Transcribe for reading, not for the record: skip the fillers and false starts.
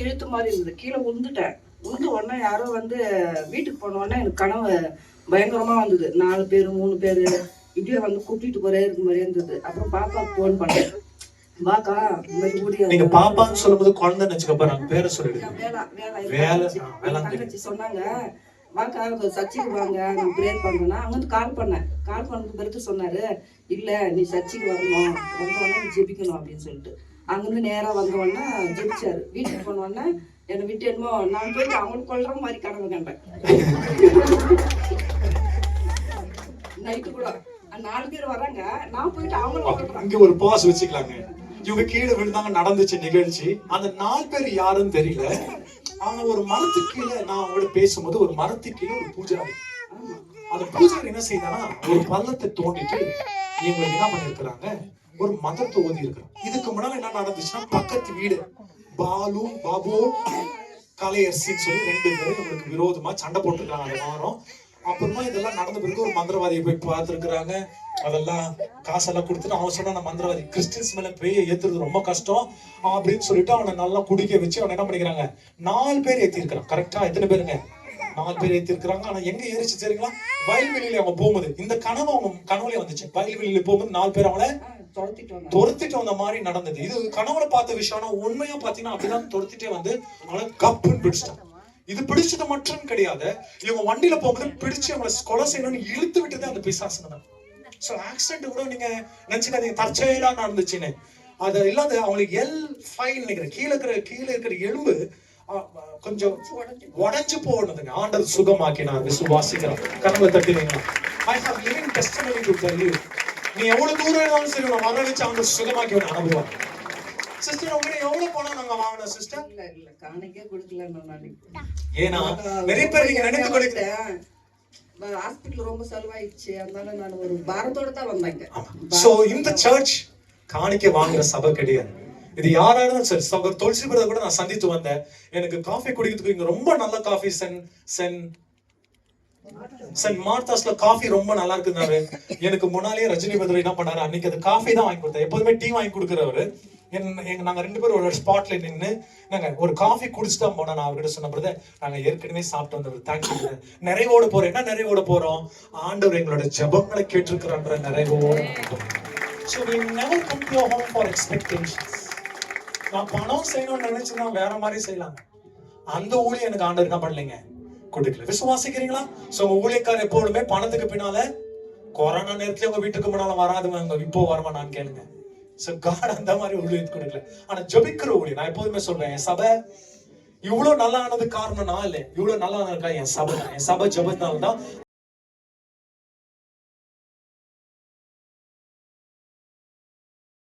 இழுத்து மாதிரி இருந்தது. கீழே உழுந்துட்டேன். உழுந்து உடனே யாரோ வந்து வீட்டுக்கு போன உடனே எனக்கு கனவு பயங்கரமா வந்தது. 4 பேரு 3 பேரு இப்படியே வந்து கூட்டிட்டு போறே இருக்க மாதிரியே இருந்தது. அப்புறம் பாப்பாவுக்கு போன் பண்ணேன். வாக்கா இந்த மாதிரி கூடி நீங்க பாப்பான்னு சொல்லும்போது குழந்தை நினைச்சுக்கப்ப நாங்க பேரை சொல்லிடுங்க. தங்கச்சி சொன்னாங்க, வாக்கா சர்ச்சுக்கு வாங்க நான் ப்ரேயர் பண்ணேன்னா அங்க வந்து கால் பண்ணேன். கால் பண்ணது பிறகு சொன்னாரு, இல்ல நீ சர்ச்சுக்கு வரணும், வந்த உடனே நீ ஜெபிக்கணும் அப்படின்னு சொல்லிட்டு அங்கிருந்து நேரா வந்த உடனே ஜெபிச்சாரு. வீட்டுக்கு போன உடனே என்னை விட்டு என்னமோ நான் போயிட்டு அவங்களுக்கு கொள்ற மாதிரி கனவு கண்டேன். நைட்டு கூட 4 பேர் வராங்க, நான் போயிட்டு அவங்களுக்கு இங்க ஒரு பாஸ் வச்சுக்கலாங்க. இவங்க கீழே விழுந்தாங்க, நடந்துச்சு நிகழ்ச்சி. அந்த 4 பேர் யாருன்னு தெரியல. ஆனா ஒரு மரத்துக்கு கீழே நான் அவங்களோட பேசும்போது ஒரு மரத்துக்கு கீழே ஒரு பூஜாரி, அந்த பூஜாரி என்ன செய்தானா ஒரு பள்ளத்தை தோண்டிட்டு இவங்களுக்கு என்ன பண்ணிருக்கிறாங்க, ஒரு மதத்தை ஓதி இருக்கிறாங்க. இதுக்கு முன்னால என்ன நடந்துச்சுன்னா பக்கத்து வீடு பாபு கலையரசின்னு சொல்லி 2 பேரும் இவங்களுக்கு விரோதமா சண்டை போட்டுருக்காங்க அந்த வாரம். அப்புறமா இதெல்லாம் நடந்த பிறகு ஒரு மந்திரவாதியை போய் பார்த்துருக்குறாங்க. அதெல்லாம் காசெல்லாம் கொடுத்துட்டு அவன் சொன்னா அந்த மந்திரவாதி கிறிஸ்டின்ஸ் மேல பேய ஏத்துறது ரொம்ப கஷ்டம் அப்படின்னு சொல்லிட்டு அவனை நல்லா குடிக்க வச்சு அவனை என்ன பண்ணிக்கிறாங்க, 4 பேர் ஏத்தி இருக்கிறான். கரெக்டா எத்தனை பேருங்க? 4 பேர் ஏத்தி இருக்கிறாங்க. ஆனா எங்க ஏறிச்சு தெரியுங்களா? வயல்வெளியில அவங்க போகும்போது இந்த கனவு அவங்க கனவுலயே வந்துச்சு. வயல்வெளியில போகும்போது 4 பேர் அவங்கள துரத்திட்டு வந்த மாதிரி நடந்தது. இது கனவுல பார்த்த விஷயம். ஆனா உண்மையா பாத்தீங்கன்னா அப்படிதான் துரத்திட்டே வந்து அவங்கள கப்புன்னு பிடிச்சிட்டான். இது பிடிச்சது மட்டும் கிடையாது, இவங்க வண்டியில போகும்போது பிடிச்சு அவங்களை கொலை செய்யணும்னு இழுத்து விட்டது அந்த பிசாசுங்க தான். சோ ஆக்சிடென்ட் கூட நீங்க நினைச்சுக்காதீங்க தற்செயலா நடந்துச்சுன்னு. அது இல்லாத அவங்களுக்கு L5 நினைக்கிறேன், கீழே இருக்கிற எலும்பு கொஞ்சம் உடைஞ்சு போனதுங்க. ஆண்டவர் சுகமாக்கினார். விசுவாசிக்கிறார். கனவுல தட்டினீங்க. I have living testimony to tell you. நீ எவ்வளவு தூரம் இருந்தாலும் சரி நான் வர வச்சு அவங்க சுகமாக்கி ஒரு அனுபவம். சிஸ்டர் உங்களுக்கு எவ்வளவு பணம் நாங்க வாங்கினோம் சிஸ்டர்? இல்ல காணிக்கே கொடுக்கல. ஏன்னா நிறைய பேர் நீங்க நினைத்து கொடுக்கிறேன் ஹாஸ்பிடல் ரொம்ப செலவாயிடுச்சு, அதனால நான் ஒரு பாரத்தோட தான் வந்தேங்க. சோ இந்த சர்ச் காணிக்கை வாங்குற சபை கிடையாது. இது யாராலும் சரி. சகோதரர் துளசி பிரதர் கூட நான் சந்தித்து வந்தேன். எனக்கு காஃபி குடிக்கிறதுக்கு இங்க ரொம்ப நல்ல காஃபி சென்ட் மார்த்தாஸ்ல காஃபி ரொம்ப நல்லா இருக்குனாரு. எனக்கு முன்னாலேயே ரஜினி பிரதர் என்ன பண்ணாரு, அன்னைக்கு அது காஃபி தான் வாங்கி கொடுத்தாரு. எப்போதுமே டீ வாங்கி கொடுக்குறவரு. நாங்க 2 பேரும் ஒரு ஸ்பாட்ல நின்று நாங்க ஒரு காஃபி குடிச்சுட்டு தான் போனோம். நான் அவர்கிட்ட சொன்ன பிரதர், நாங்க ஏற்கனவே சாப்பிட்டு வந்தவர், தேங்க்யூ பிரதர். நிறைவோட போறோம். என்ன நிறைவோட போறோம்? ஆண்டவர் எங்களோட ஜெபங்களை கேட்டிருக்கிறான்ற நிறைவோட. So we never come to your home for expectations. நான் பணம் செய்யணும்னு நினைச்சுன்னா வேற மாதிரி செய்யலாம். அந்த ஊழியம் எனக்கு ஆண்டவர் என்ன பண்ணலைங்க, கொடுக்கல. விசுவாசிக்கிறீங்களா? சோ உங்க ஊழியக்காரர் எப்பொழுதுமே பணத்துக்கு பின்னால, கொரோனா நேரத்துல உங்க வீட்டுக்கு முன்னால வராதுங்க, இப்போ வரமா நான் கேளுங்க. சோ காட் அந்த மாதிரி ஊழியத்தை கொடுக்கல. ஆனா ஜெபிக்கிற ஊழியம் நான் எப்போதுமே சொல்றேன், என் சபை இவ்வளவு நல்லா ஆனது காரணம் நான் இல்லை, இவ்வளவு நல்லா இருக்கா என் சபை தான். என் சபை ஜெபத்தினால தான்